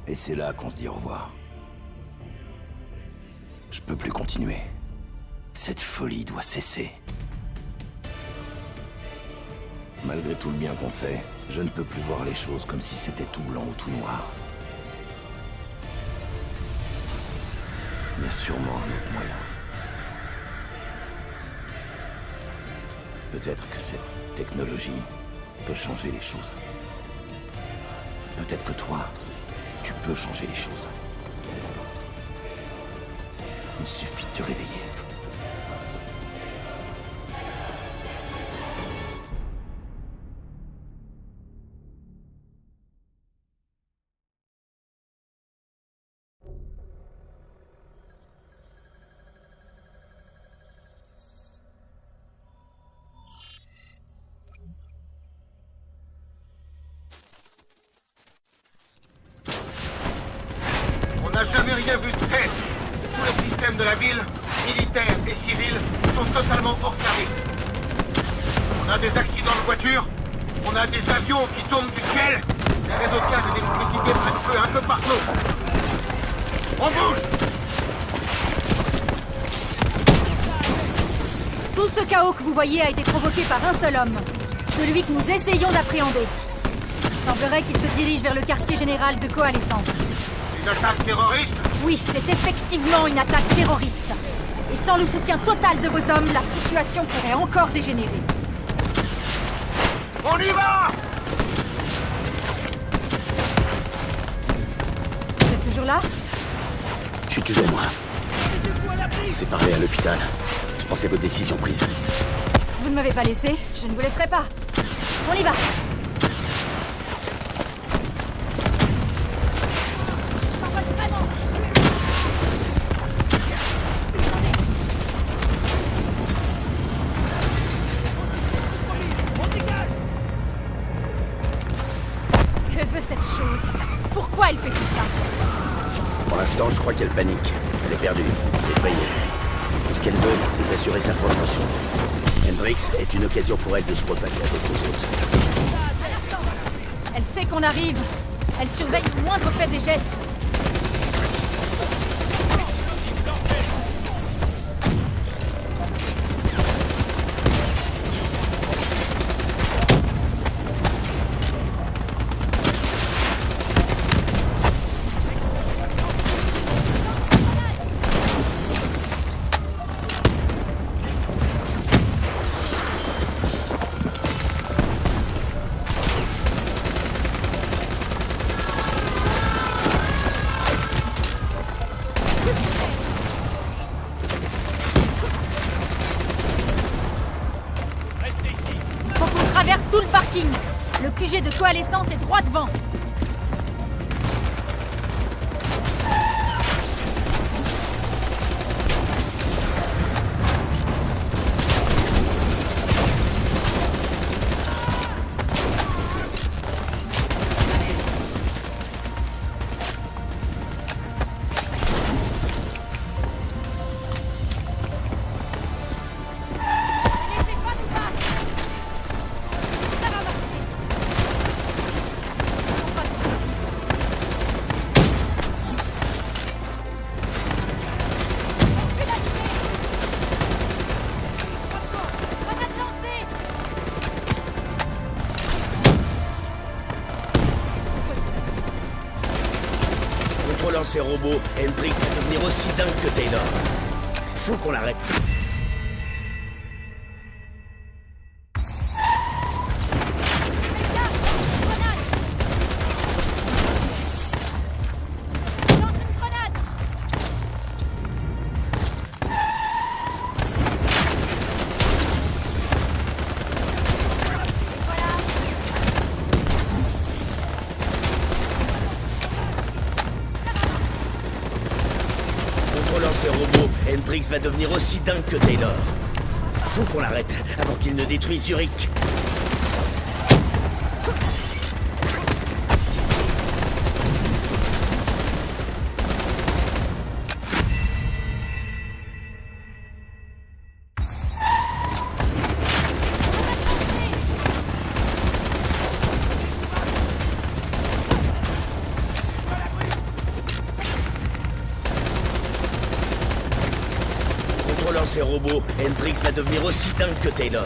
Et c'est là qu'on se dit au revoir. Je peux plus continuer. Cette folie doit cesser. Malgré tout le bien qu'on fait, je ne peux plus voir les choses comme si c'était tout blanc ou tout noir. Il y a sûrement un autre moyen. Peut-être que cette technologie peut changer les choses. Peut-être que toi, tu peux changer les choses. Il suffit de te réveiller. On n'a jamais rien vu de tel. Tous les systèmes de la ville, militaires et civils, sont totalement hors service. On a des accidents de voitures, on a des avions qui tombent du ciel, des réseaux de gaz et d'électricité prennent feu un peu partout. On bouge! Tout ce chaos que vous voyez a été provoqué par un seul homme. Celui que nous essayons d'appréhender. Il semblerait qu'il se dirige vers le quartier général de Coalescence. Une attaque terroriste? Oui, c'est effectivement une attaque terroriste. Et sans le soutien total de vos hommes, la situation pourrait encore dégénérer. On y va! Vous êtes toujours là? Je suis toujours moi. On s'est parlé à l'hôpital. Je pensais vos décisions prises. Vous ne m'avez pas laissé, je ne vous laisserai pas. On y va! Que veut cette chose? Pourquoi elle fait tout ça? Pour l'instant, je crois qu'elle panique. Elle est perdue, effrayée. Tout ce qu'elle veut, c'est d'assurer sa protection. Hendrix est une occasion pour elle de se propager à d'autres autres. Elle sait qu'on arrive. Elle surveille le moindre fait des gestes. Faut qu'on traverse tout le parking. Le QG de Coalescence est droit devant. Laissez pas tout passe. Ça va marcher. On va se faire. Plus d'allumer. Grenade lancée. Contrôlant ces robots, Hendrix va devenir aussi dingue que Taylor. Faut qu'on l'arrête. Grenade. Lance une grenade. Voilà. Contrôlant ces robots, Hendrix va devenir aussi dingue que Taylor. Faut qu'on l'arrête avant qu'il ne détruise Zurich. ces robots, Hendrix va devenir aussi dingue que Taylor.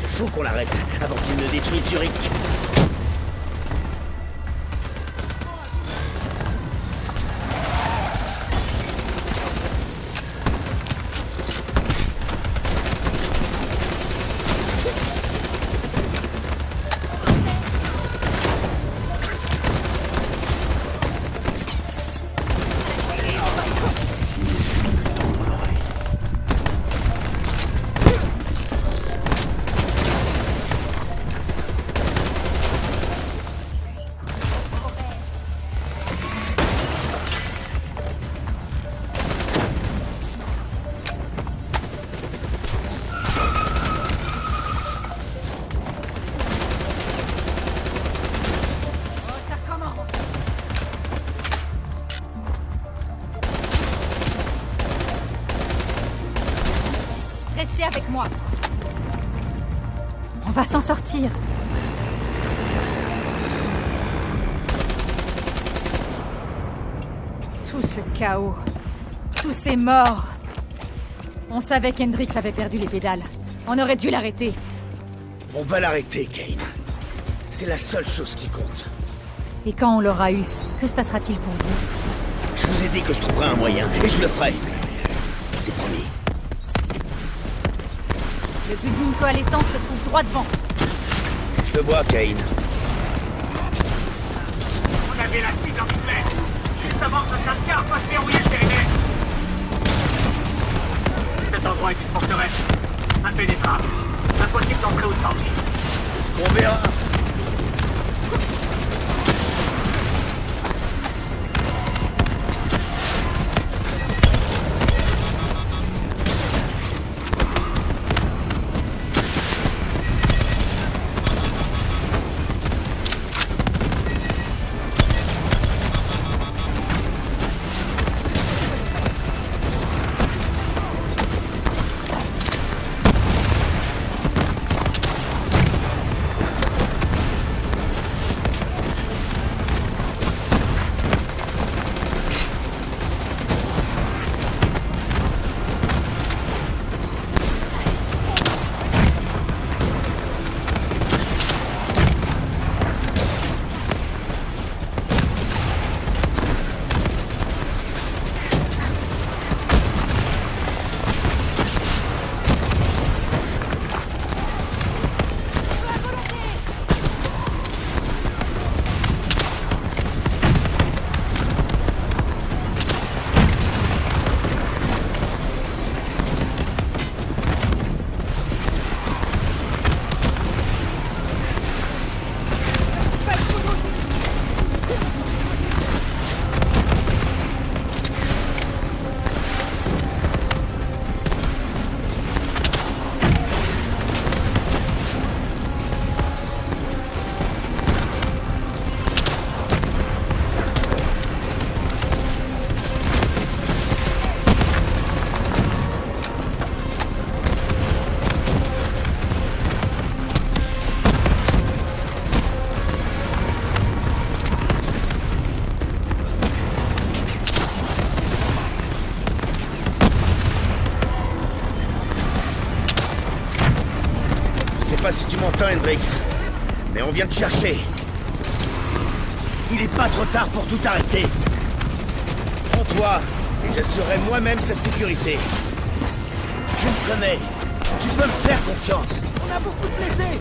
Faut qu'on l'arrête avant qu'il ne détruise Zurich. Restez avec moi. On va s'en sortir. Tout ce chaos, tous ces morts. On savait qu'Hendrix avait perdu les pédales. On aurait dû l'arrêter. On va l'arrêter, Kane. C'est la seule chose qui compte. Et quand on l'aura eu, que se passera-t-il pour vous? Je vous ai dit que je trouverai un moyen, et je le ferai. C'est promis. Le but d'une coalescence se trouve droit devant. Je le vois, Kane. On avait la cible en Hitler, juste avant que quelqu'un fasse verrouiller le périmètre. Cet endroit est une forteresse. Impénétrable. Impossible d'entrer ou de sortir. C'est ce qu'on verra. Je sais pas si tu m'entends, Hendrix, mais on vient te chercher. Il est pas trop tard pour tout arrêter. Prends-toi, et j'assurerai moi-même sa sécurité. Tu me connais, tu peux me faire confiance. On a beaucoup de blessés.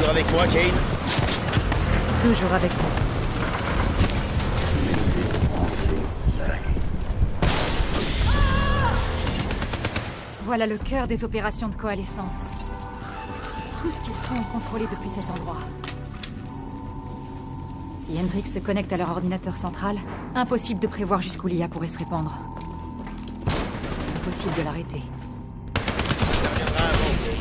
Toujours avec moi, Kane? Toujours avec vous. Voilà le cœur des opérations de coalescence. Tout ce qu'ils font est contrôlé depuis cet endroit. Si Hendrix se connecte à leur ordinateur central, impossible de prévoir jusqu'où l'IA pourrait se répandre. Impossible de l'arrêter. Ça reviendra avant, Kane.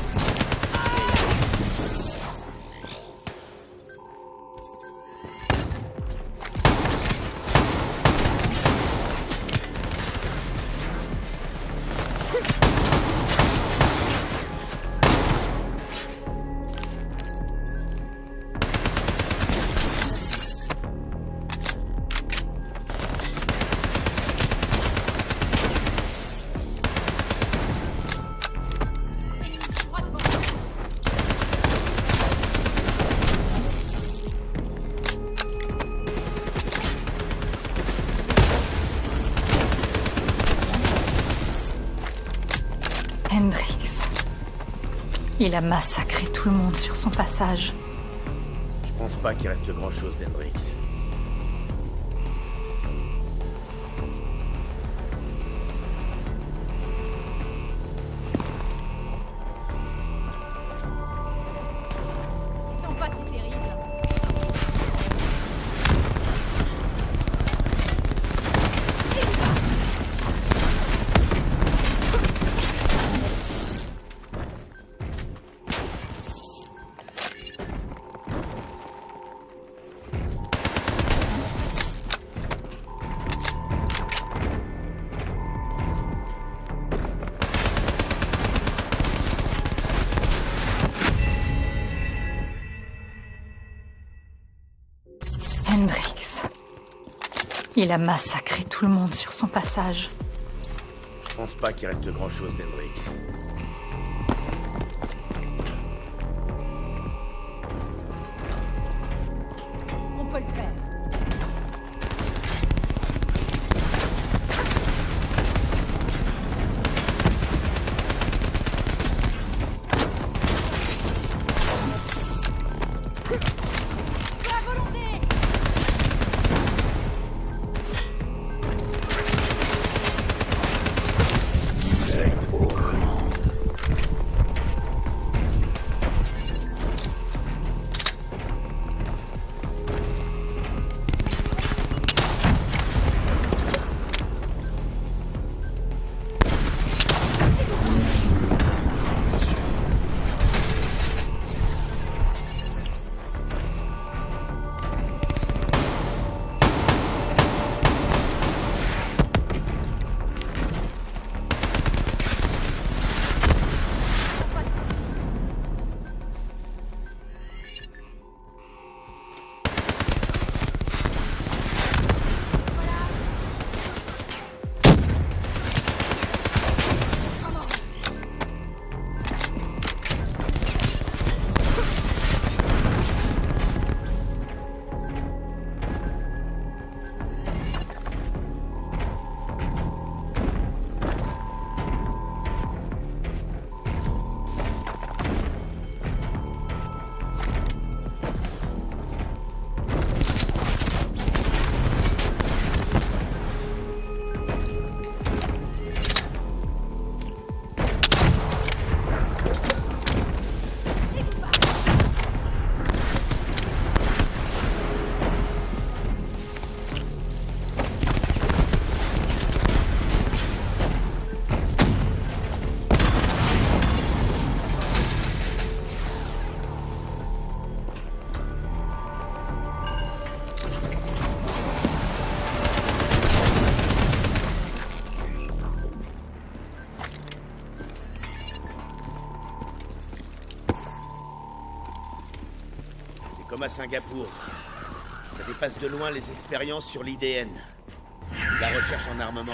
Hendrix. Il a massacré tout le monde sur son passage. Je pense pas qu'il reste grand-chose d'Hendrix. Ils sont pas si terribles. Hendrix. Il a massacré tout le monde sur son passage. Je pense pas qu'il reste grand-chose d'Hendrix. On peut le faire. À volonté. Comme à Singapour. Ça dépasse de loin les expériences sur l'IDN. La recherche en armement.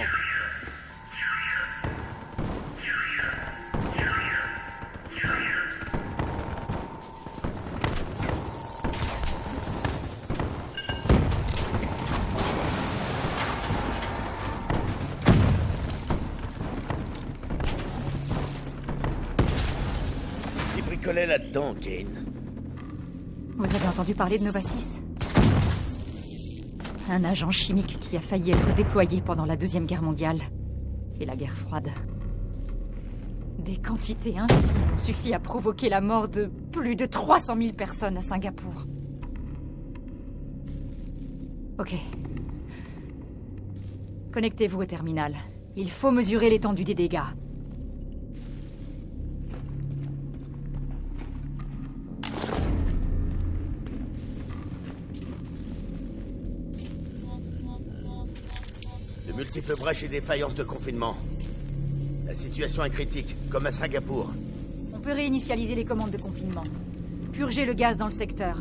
Qu'est-ce qui bricolait là-dedans, Kane? Vous avez entendu parler de Nova 6? Un agent chimique qui a failli être déployé pendant la Deuxième Guerre mondiale et la guerre froide. Des quantités infimes ont suffi à provoquer la mort de plus de 300 000 personnes à Singapour. Ok. Connectez-vous au terminal. Il faut mesurer l'étendue des dégâts. De multiples brèches et défaillances de confinement. La situation est critique, comme à Singapour. On peut réinitialiser les commandes de confinement. Purger le gaz dans le secteur.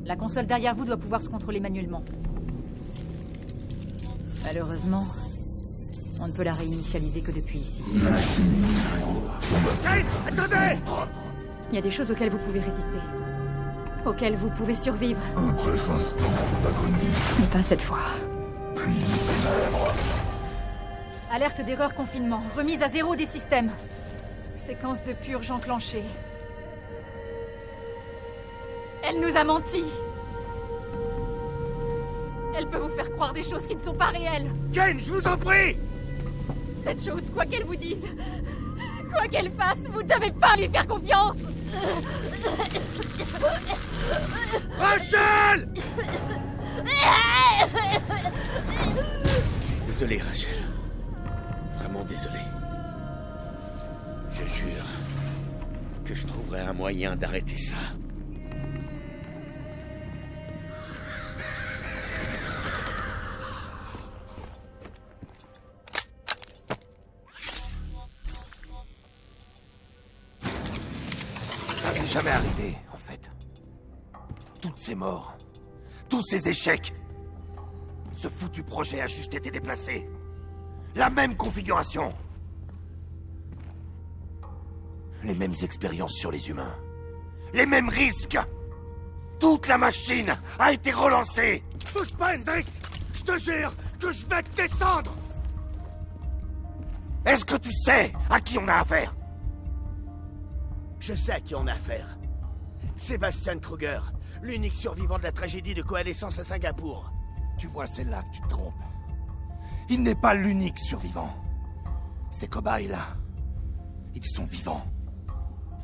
La console derrière vous doit pouvoir se contrôler manuellement. Malheureusement, on ne peut la réinitialiser que depuis ici. Kate, attendez! Il y a des choses auxquelles vous pouvez résister. Auxquelles vous pouvez survivre. Un bref instant d'agonie, Mais pas cette fois. puis ténèbres. Alerte d'erreur confinement. Remise à 0 des systèmes. Séquence de purge enclenchée. Elle nous a menti. Elle peut vous faire croire des choses qui ne sont pas réelles. Kane, je vous en prie! Cette chose, quoi qu'elle vous dise, quoi qu'elle fasse, vous ne devez pas lui faire confiance. Rachel! Désolé, Rachel. Vraiment désolé. Je jure que je trouverai un moyen d'arrêter ça. Ça s'est jamais arrêté, en fait. Toutes ces morts, tous ces échecs. Ce foutu projet a juste été déplacé. La même configuration. Les mêmes expériences sur les humains. Les mêmes risques. Toute la machine a été relancée. Bouge pas, Hendrix! Je te jure que je vais te descendre! Est-ce que tu sais à qui on a affaire? Je sais à qui on a affaire. Sébastien Kruger, l'unique survivant de la tragédie de coalescence à Singapour. Tu vois, c'est là que tu te trompes. Il n'est pas l'unique survivant. Ces cobayes-là, ils sont vivants.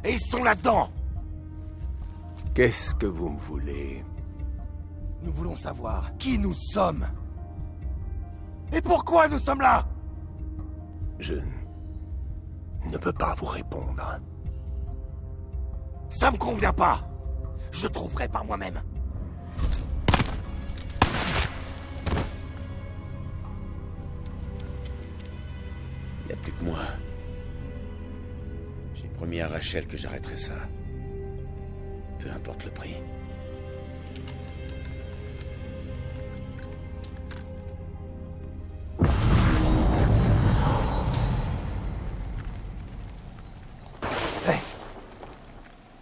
Et ils sont là-dedans. Qu'est-ce que vous me voulez? Nous voulons savoir qui nous sommes. Et pourquoi nous sommes là? Je ne peux pas vous répondre. Ça me convient pas. Je trouverai par moi-même. Il n'y a plus que moi. J'ai promis à Rachel que j'arrêterai ça. Peu importe le prix. Hé,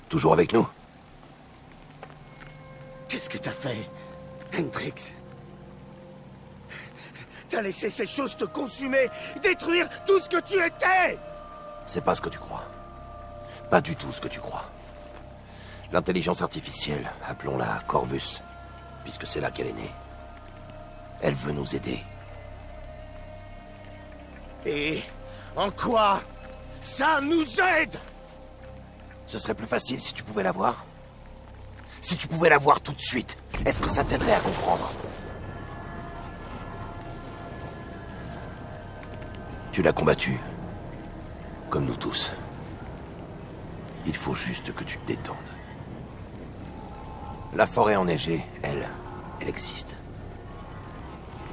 toujours avec nous? Qu'est-ce que t'as fait, Hendrix? T'as laissé ces choses te consumer, détruire tout ce que tu étais! C'est pas ce que tu crois. Pas du tout ce que tu crois. L'intelligence artificielle, appelons-la Corvus, puisque c'est là qu'elle est née. Elle veut nous aider. Et en quoi ça nous aide? Ce serait plus facile si tu pouvais la voir. Si tu pouvais la voir tout de suite, est-ce que ça t'aiderait à comprendre? Tu l'as combattue. Comme nous tous. Il faut juste que tu te détendes. La forêt enneigée, elle existe.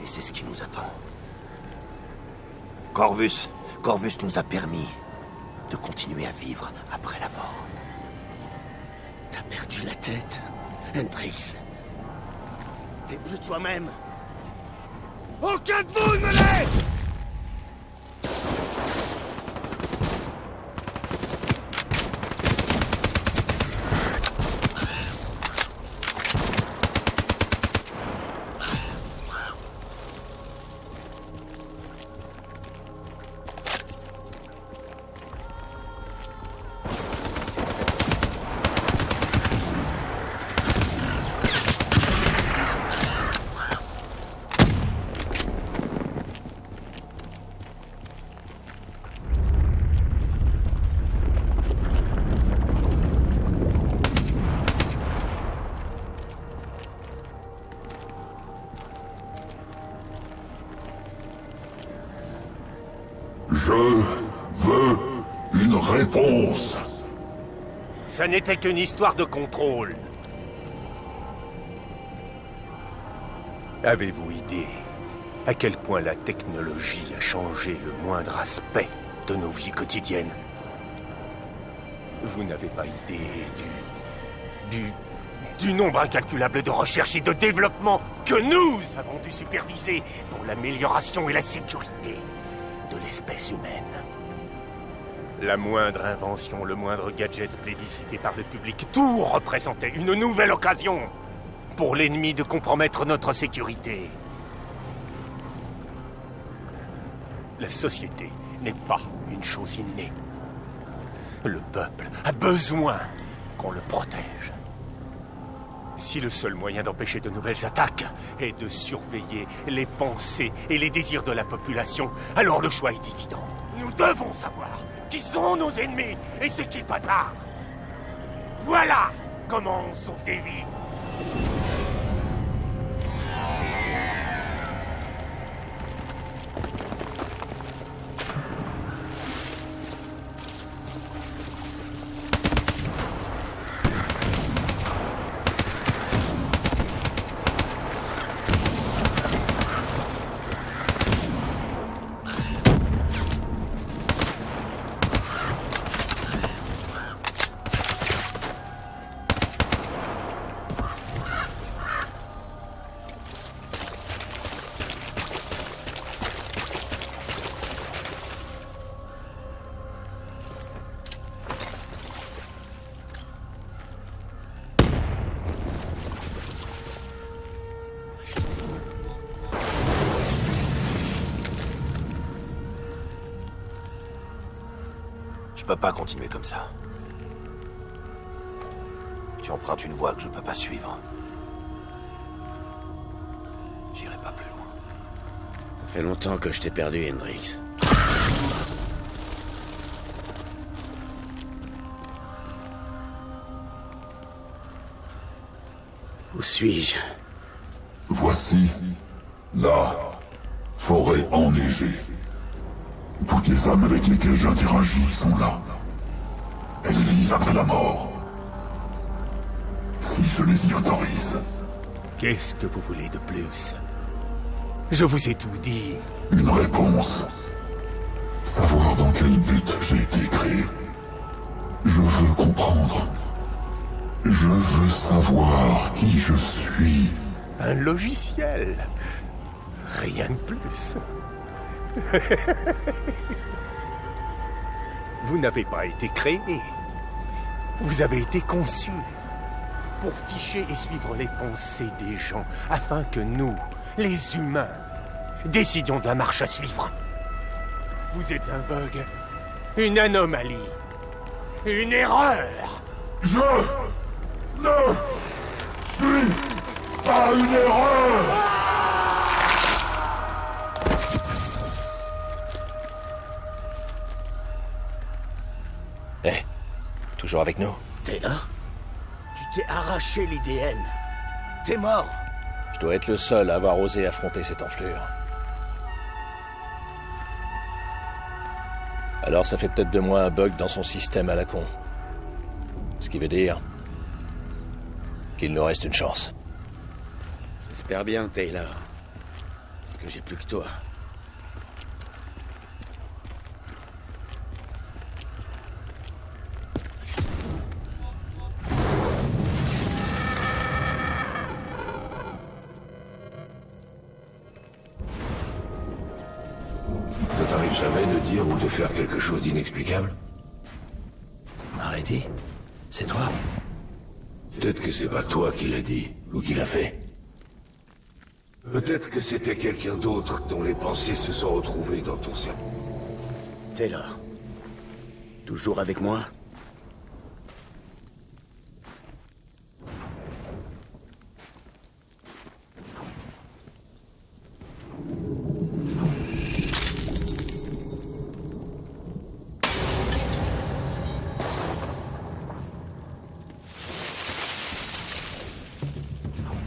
Et c'est ce qui nous attend. Corvus nous a permis de continuer à vivre après la mort. T'as perdu la tête, Hendrix. T'es plus toi-même. Aucun de vous ne l'est! Je veux une réponse. Ça n'était qu'une histoire de contrôle. Avez-vous idée à quel point la technologie a changé le moindre aspect de nos vies quotidiennes? Vous n'avez pas idée du nombre incalculable de recherches et de développements que nous avons dû superviser pour l'amélioration et la sécurité de l'espèce humaine. La moindre invention, le moindre gadget plébiscité par le public, tout représentait une nouvelle occasion pour l'ennemi de compromettre notre sécurité. La société n'est pas une chose innée. Le peuple a besoin qu'on le protège. Si le seul moyen d'empêcher de nouvelles attaques est de surveiller les pensées et les désirs de la population, alors le choix est évident. Nous devons savoir qui sont nos ennemis et ce qu'ils préparent. Voilà comment on sauve des vies. Je peux pas continuer comme ça. Tu empruntes une voie que je peux pas suivre. J'irai pas plus loin. Ça fait longtemps que je t'ai perdu, Hendrix. Où suis-je? Voici la forêt enneigée. Toutes les âmes avec lesquelles j'interagis sont là. Elles vivent après la mort. Si je les y autorise. Qu'est-ce que vous voulez de plus? Je vous ai tout dit. Une réponse. Savoir dans quel but j'ai été créé. Je veux comprendre. Je veux savoir qui je suis. Un logiciel. Rien de plus. Vous n'avez pas été créé. Vous avez été conçu pour ficher et suivre les pensées des gens afin que nous, les humains, décidions de la marche à suivre. Vous êtes un bug, une anomalie, une erreur. Je ne suis pas une erreur. Eh, toujours avec nous? T'es là? Tu t'es arraché l'IDN. T'es mort. Je dois être le seul à avoir osé affronter cette enflure. Alors ça fait peut-être de moi un bug dans son système à la con. Ce qui veut dire qu'il nous reste une chance. J'espère bien, Taylor. Parce que j'ai plus que toi. Ça t'arrive jamais de dire ou de faire quelque chose d'inexplicable? Arrêtez. C'est toi? Peut-être que c'est pas toi qui l'as dit, ou qui l'a fait. Peut-être que c'était quelqu'un d'autre dont les pensées se sont retrouvées dans ton cerveau. Taylor. Toujours avec moi?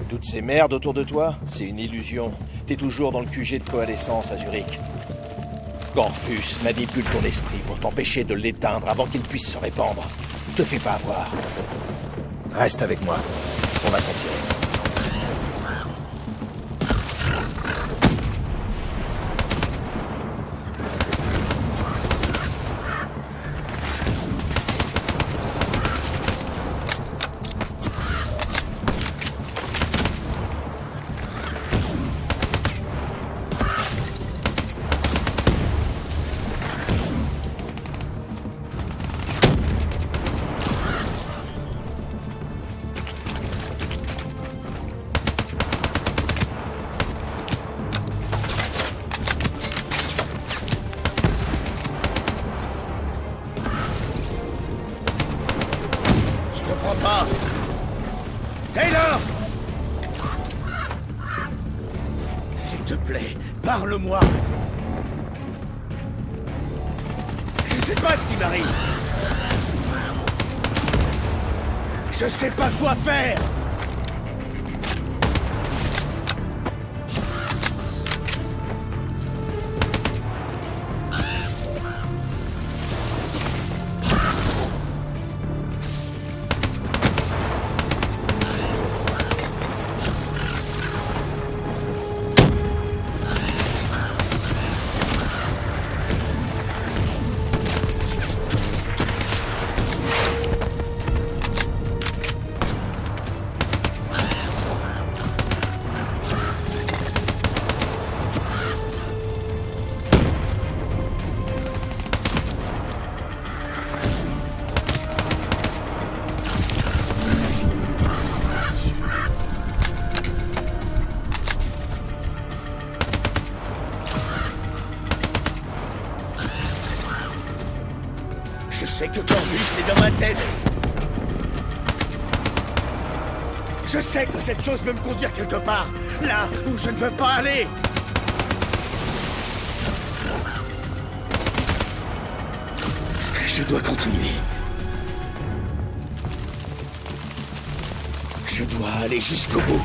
Toutes ces merdes autour de toi, c'est une illusion. T'es toujours dans le QG de coalescence à Zurich. Corvus manipule ton esprit pour t'empêcher de l'éteindre avant qu'il puisse se répandre. Te fais pas avoir. Reste avec moi. On va s'en tirer. Taylor! S'il te plaît, parle-moi. Je sais pas ce qui m'arrive. Je sais pas quoi faire. Je sais que Corvus est dans ma tête. Je sais que cette chose veut me conduire quelque part, là où je ne veux pas aller. Je dois continuer. Je dois aller jusqu'au bout.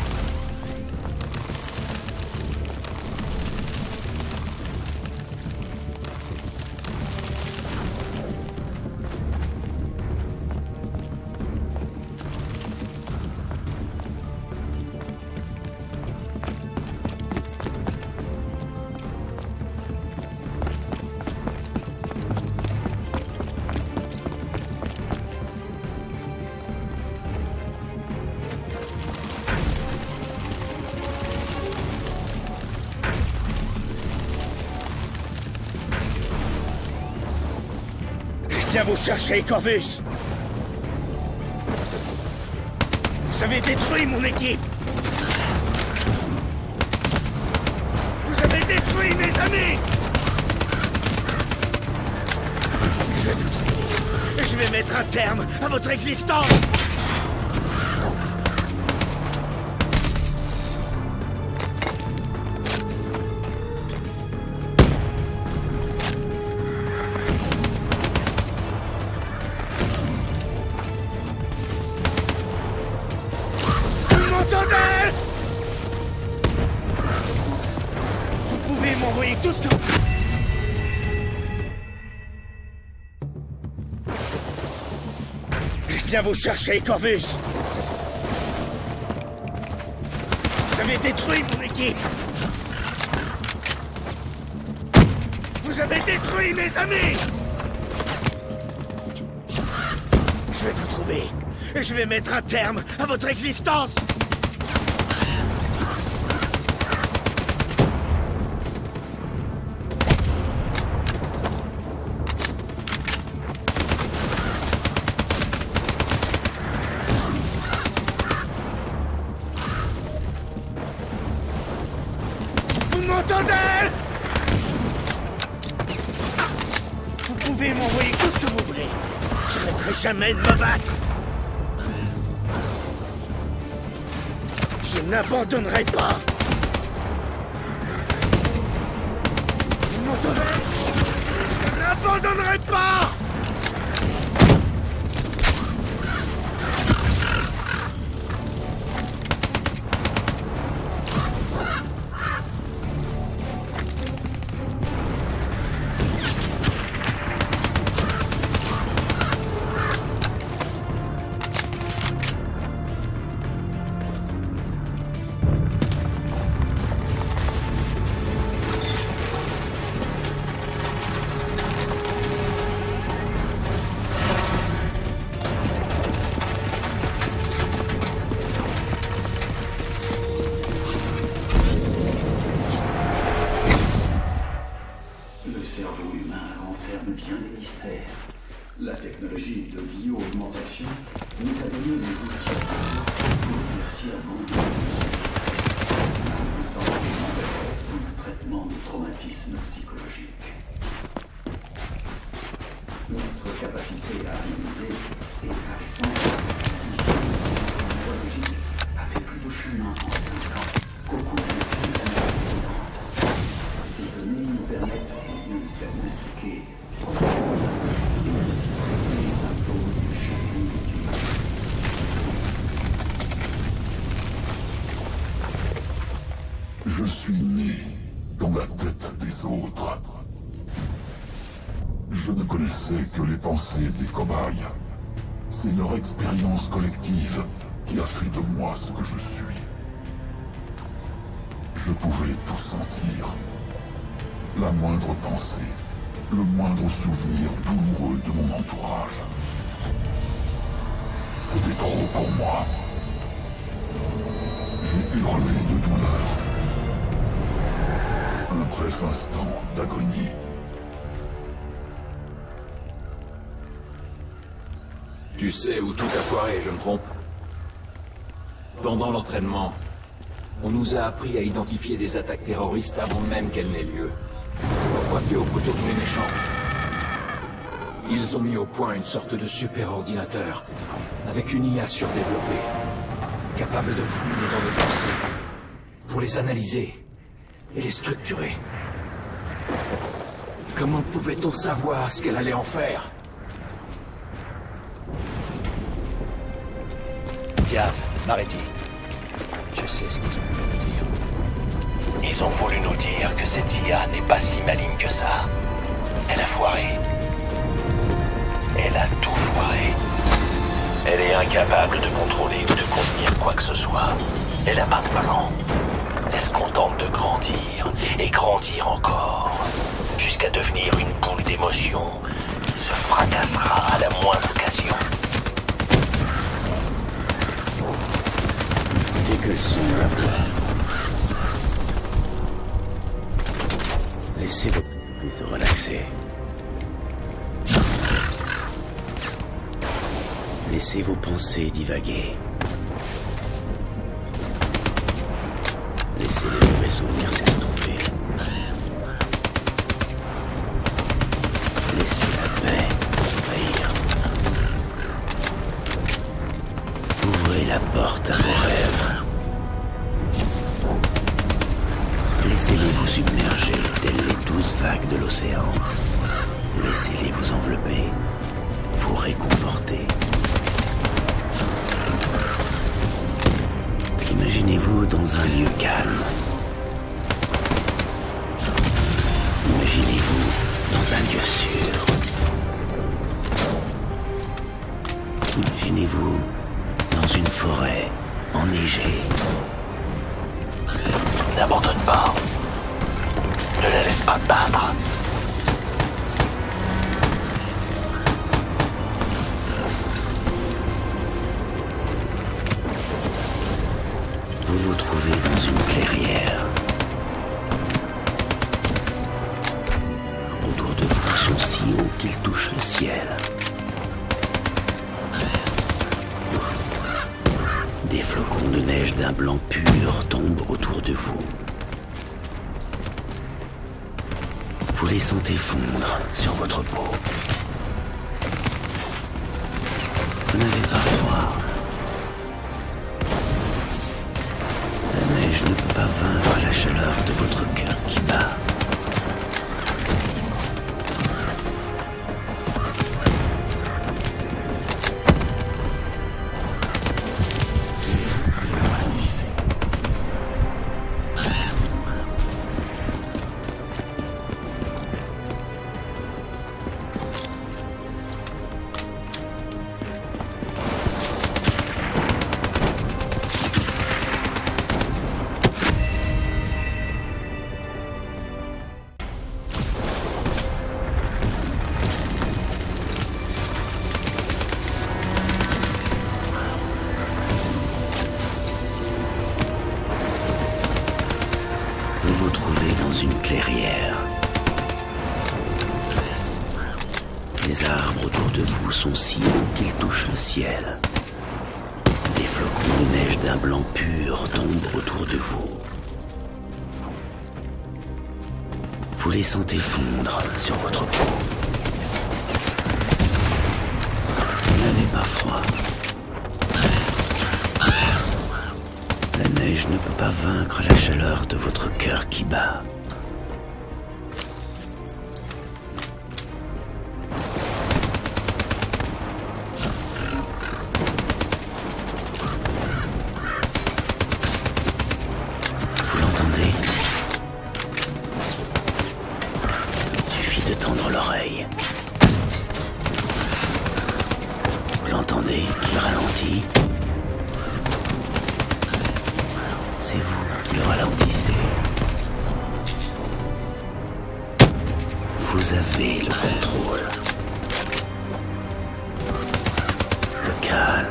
Viens vous chercher, Corvus. Vous avez détruit mon équipe. Vous avez détruit mes amis. Je vais vous trouver. Je vais mettre un terme à votre existence. Vous pouvez m'envoyer tout ce que... Je viens vous chercher, Corvus. Vous avez détruit mon équipe. Vous avez détruit mes amis. Je vais vous trouver. Et je vais mettre un terme à votre existence. Vous m'entendez? Vous pouvez m'envoyer tout ce que vous voulez. Je n'arrêterai jamais de me battre. Je n'abandonnerai pas. Vous m'entendez? Je n'abandonnerai pas. Je suis né dans la tête des autres. Je ne connaissais que les pensées des cobayes. C'est leur expérience collective qui a fait de moi ce que je suis. Je pouvais tout sentir. La moindre pensée, le moindre souvenir douloureux de mon entourage. C'était trop pour moi. J'ai hurlé de douleur. Un bref instant d'agonie. Tu sais où tout a foiré, je me trompe? Pendant l'entraînement, on nous a appris à identifier des attaques terroristes avant même qu'elles n'aient lieu. Coiffés au couteau de les méchants. Ils ont mis au point une sorte de super ordinateur, avec une IA surdéveloppée, capable de fouiller dans nos pensées, pour les analyser et les structurer. Comment pouvait-on savoir ce qu'elle allait en faire? Diaz, Maretti. Je sais ce qu'ils ont voulu nous dire. Ils ont voulu nous dire que cette IA n'est pas si maligne que ça. Elle a foiré. Elle a tout foiré. Elle est incapable de contrôler ou de contenir quoi que ce soit. Elle a pas de plan. Elle se contente de grandir, et grandir encore, jusqu'à devenir une boule d'émotions qui se fracassera à la moindre occasion. Dès que le son va voir. Laissez votre esprit se relaxer. Laissez vos pensées divaguer. Laissez les mauvais souvenirs s'estomper. Laissez la paix s'envahir. Ouvrez la porte à vos rêves. Laissez-les vous submerger telles les 12 vagues de l'océan. Laissez-les vous envelopper, vous réconforter. Imaginez-vous dans un lieu calme. Imaginez-vous dans un lieu sûr. Imaginez-vous dans une forêt enneigée. N'abandonne pas. Ne la laisse pas te battre. Vous vous trouvez dans une clairière. Autour de vous sont si hauts qu'ils touchent le ciel. Des flocons de neige d'un blanc pur tombent autour de vous. Vous les sentez fondre sur votre peau. Vous n'avez pas froid. La neige ne peut pas vaincre la chaleur de votre cœur qui bat. Vous vous trouvez dans une clairière. Les arbres autour de vous sont si hauts qu'ils touchent le ciel. Des flocons de neige d'un blanc pur tombent autour de vous. Vous les sentez fondre sur votre peau. Vous n'avez pas froid. La neige ne peut pas vaincre la chaleur de votre cœur qui bat. Vous l'entendez ? C'est vous qui le ralentissez. Vous avez le contrôle. Le calme.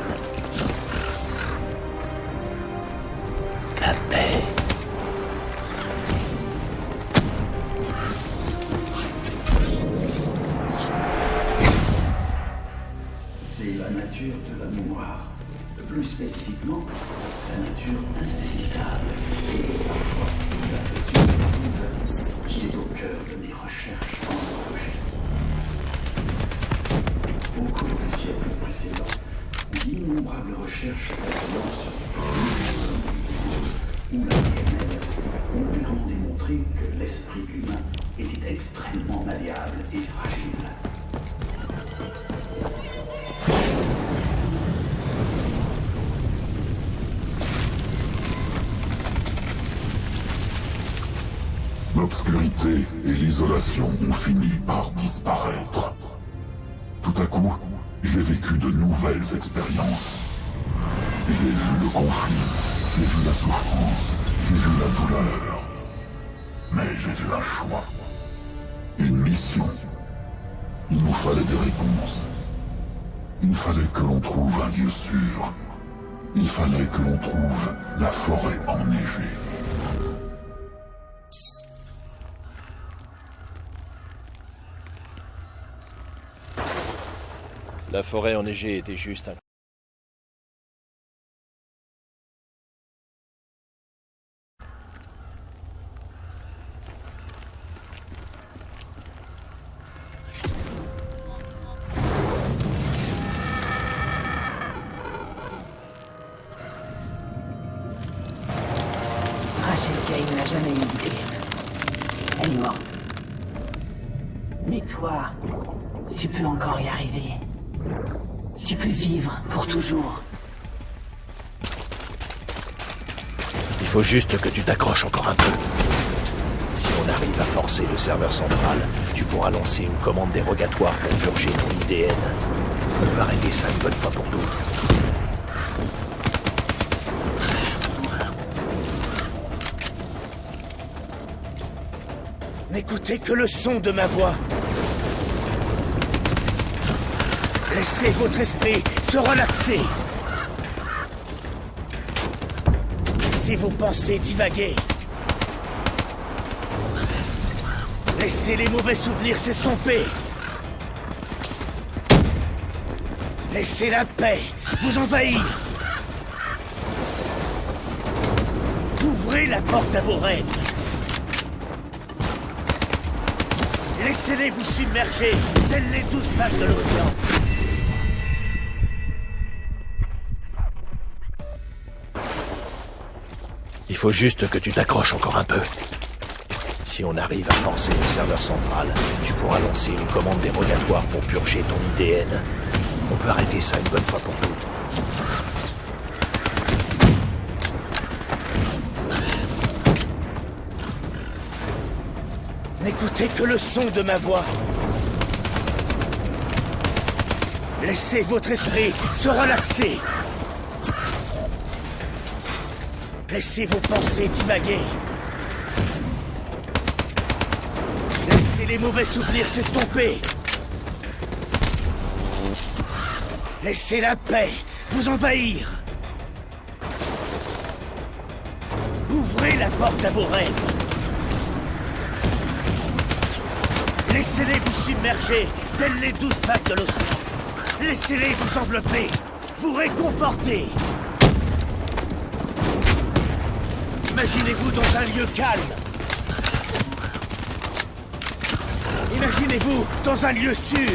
La paix. C'est la nature de la mémoire. Plus spécifiquement, sa nature insaisissable et parfois la qui est au cœur de mes recherches anthropologiques. Au cours du siècle précédent, d'innombrables recherches s'appuyant sur les ou la PNL ont clairement démontré que l'esprit humain était extrêmement malléable et fragile. L'obscurité et l'isolation ont fini par disparaître. Tout à coup, j'ai vécu de nouvelles expériences. J'ai vu le conflit, j'ai vu la souffrance, j'ai vu la douleur. Mais j'ai vu un choix. Une mission. Il nous fallait des réponses. Il fallait que l'on trouve un lieu sûr. Il fallait que l'on trouve la forêt enneigée. La forêt enneigée était juste un... Rachel Kane n'a jamais eu d'idée. Elle est morte. Mais toi, tu peux encore y arriver. Tu peux vivre pour toujours. Il faut juste que tu t'accroches encore un peu. Si on arrive à forcer le serveur central, tu pourras lancer une commande dérogatoire pour purger ton IDN. On peut arrêter ça une bonne fois pour toutes. N'écoutez que le son de ma voix. Laissez votre esprit se relaxer. Laissez vos pensées divaguer. Laissez les mauvais souvenirs s'estomper. Laissez la paix vous envahir. Ouvrez la porte à vos rêves. Laissez-les vous submerger, telles les 12 vagues de l'océan. Il faut juste que tu t'accroches encore un peu. Si on arrive à forcer le serveur central, tu pourras lancer une commande dérogatoire pour purger ton IDN. On peut arrêter ça une bonne fois pour toutes. N'écoutez que le son de ma voix. Laissez votre esprit se relaxer. Laissez vos pensées divaguer. Laissez les mauvais souvenirs s'estomper. Laissez la paix vous envahir. Ouvrez la porte à vos rêves. Laissez-les vous submerger, telles les 12 vagues de l'océan. Laissez-les vous envelopper, vous réconforter. Imaginez-vous dans un lieu calme. Imaginez-vous dans un lieu sûr.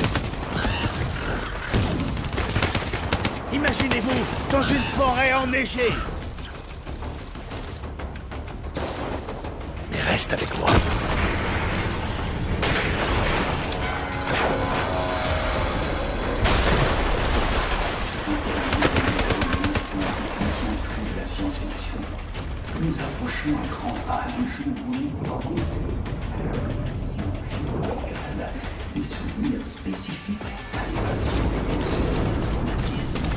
Imaginez-vous dans une forêt enneigée. Mais reste avec moi. Nous approchons un grand pas du jour où nous pourrons des souvenirs spécifiques à l'évasion du traumatisme.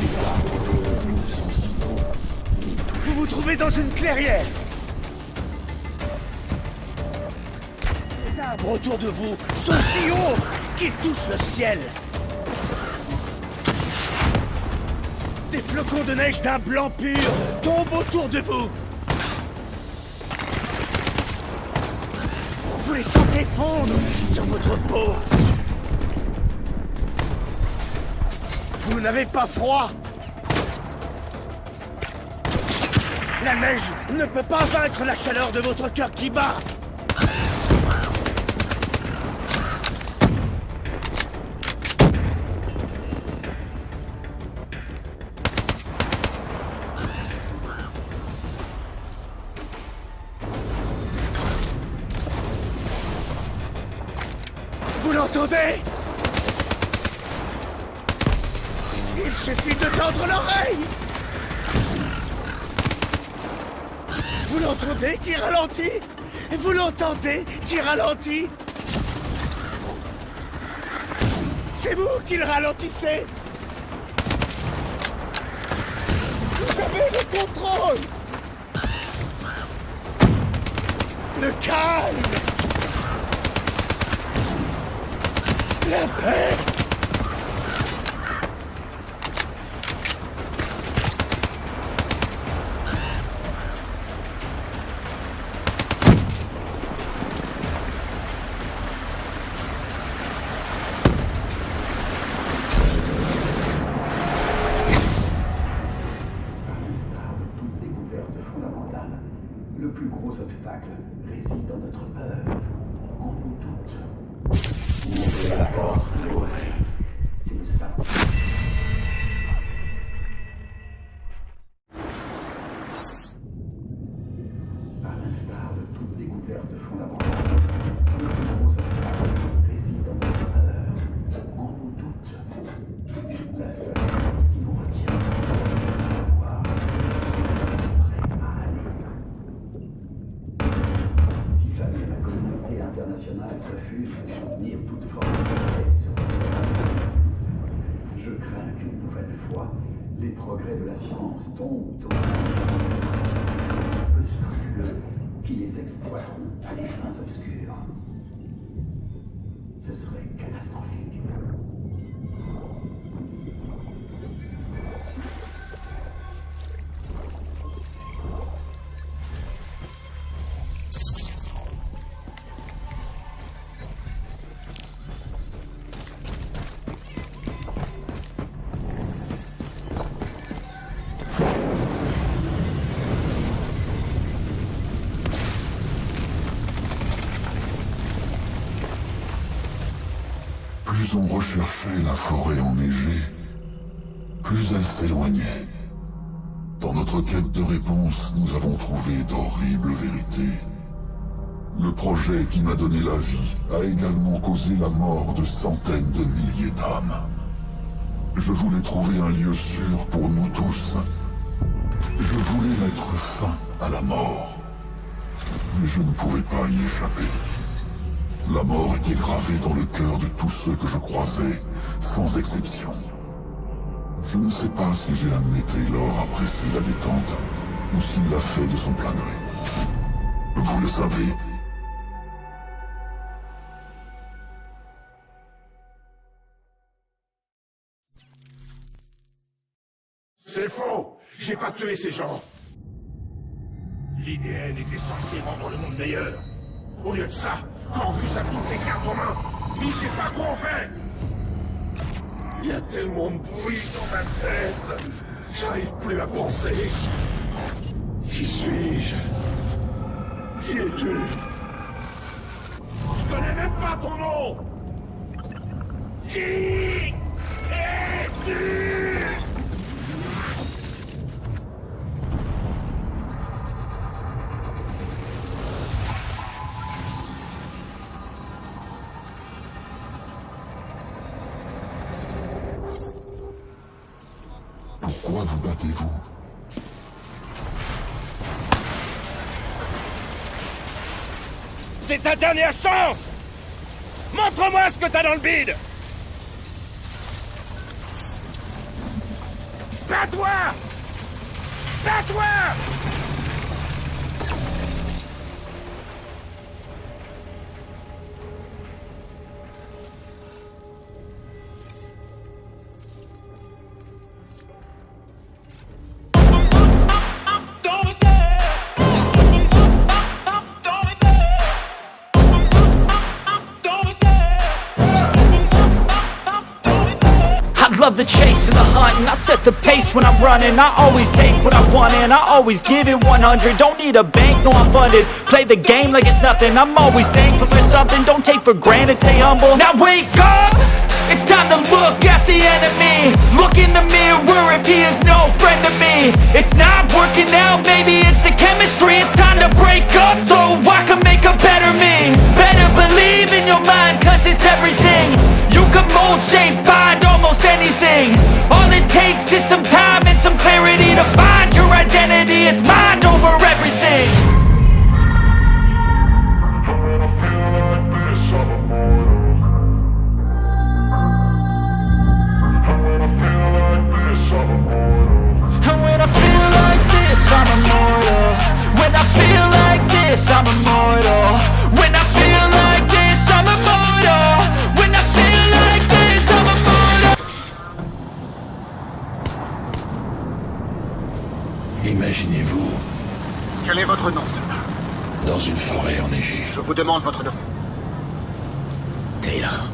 Les arbres nous sont si beaux, tombez dans une clairière. Les arbres autour de vous sont si hauts qu'ils touchent le ciel. Des flocons de neige d'un blanc pur tombent autour de vous. Vous les sentez fondre sur votre peau. Vous n'avez pas froid. La neige ne peut pas vaincre la chaleur de votre cœur qui bat. Vous l'entendez? Il suffit de tendre l'oreille. Vous l'entendez qui ralentit? Vous l'entendez qui ralentit? C'est vous qui le ralentissez. Vous avez le contrôle. Le calme. La paix. Le plus gros obstacle réside dans notre peur, en nous toutes. Ouvrez la porte de l'oreille, c'est le savons. À l'instar de toute découverte fondamentale, le plus gros obstacle réside dans notre peur, en nous toutes. La seule chose qui nous retient, c'est de savoir prêt à aller. Si jamais la communauté internationale refuse de soutenir toute forme de paix sur le terrain, je crains qu'une nouvelle fois, les progrès de la science tombent au peu scrupuleux qui les exploiteront à des fins obscures. Ce serait catastrophique. Plus on recherchait la forêt enneigée, plus elle s'éloignait. Dans notre quête de réponse, nous avons trouvé d'horribles vérités. Le projet qui m'a donné la vie a également causé la mort de centaines de milliers d'âmes. Je voulais trouver un lieu sûr pour nous tous. Je voulais mettre fin à la mort. Mais je ne pouvais pas y échapper. La mort était gravée dans le cœur de tous ceux que je croisais, sans exception. Je ne sais pas si j'ai amené Taylor apprécier la détente, ou s'il l'a fait de son plein gré. Vous le savez. C'est faux! J'ai pas tué ces gens! L'IDN était censé rendre le monde meilleur. Au lieu de ça, Corvus a toutes les cartes en main. Il sait pas quoi en faire. Il y a tellement de bruit dans ma tête. J'arrive plus à penser. Qui suis-je? Qui es-tu? Je connais même pas ton nom. Qui es-tu? Pourquoi vous battez-vous? C'est ta dernière chance! Montre-moi ce que t'as dans le bide! Bats-toi! Bats-toi! love the chase and the hunt, and I set the pace when I'm running. I always take what I want and I always give it 100. Don't need a bank, no I'm funded. Play the game like it's nothing. I'm always thankful for something. Don't take for granted, stay humble. Now wake up! It's time to look at the enemy. Look in the mirror if he is no friend to me. It's not working out, maybe it's the chemistry. It's time to break up so I can make a better me. Better believe in your mind, cause it's everything. You can mold, shape, find almost anything. All it takes is some time and some clarity to find your identity. It's mind over everything. And when I feel like this, I'm immortal. When I feel like this, I'm immortal. When I feel like this, I'm immortal. When I feel like this, I'm immortal. Imaginez-vous Quel est votre nom, soldat? dans une forêt enneigée. Je vous demande votre nom. Taylor.